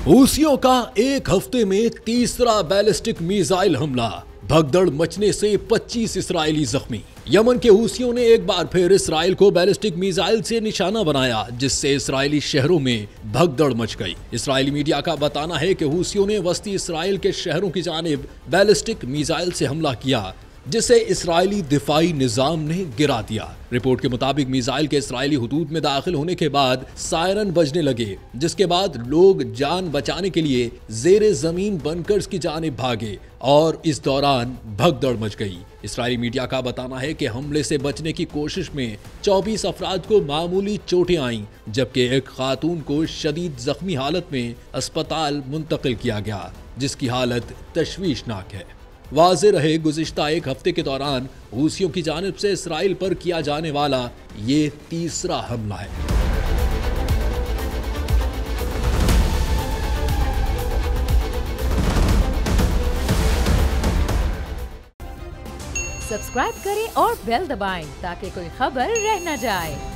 हूसियों का एक हफ्ते में तीसरा बैलिस्टिक मिसाइल हमला, भगदड़ मचने से 25 इसराइली जख्मी। यमन के हूसियों ने एक बार फिर इसराइल को बैलिस्टिक मिसाइल से निशाना बनाया, जिससे इसराइली शहरों में भगदड़ मच गई। इसराइली मीडिया का बताना है कि हूसियों ने वस्ती इसराइल के शहरों की जानिब बैलिस्टिक मिसाइल से हमला किया, जिसे इसराइली दिफाई निजाम ने गिरा दिया। रिपोर्ट के मुताबिक मिसाइल के इसराइली हुदूद में दाखिल होने के बाद सायरन बजने लगे, जिसके बाद लोग जान बचाने के लिए जेरे जमीन बंकर्स की जानिब भागे और इस दौरान भगदड़ मच गई। इसराइली मीडिया का बताना है कि हमले से बचने की कोशिश में 24 अफराद को मामूली चोटें आईं, जबकि एक खातून को शदीद जख्मी हालत में अस्पताल मुंतकिल किया गया, जिसकी हालत तशवीशनाक है। वाज़ेह रहे, गुज़िश्ता एक हफ्ते के दौरान हूसियों की जानिब से इसराइल पर किया जाने वाला ये तीसरा हमला है। सब्सक्राइब करें और बेल दबाएं ताकि कोई खबर रह न जाए।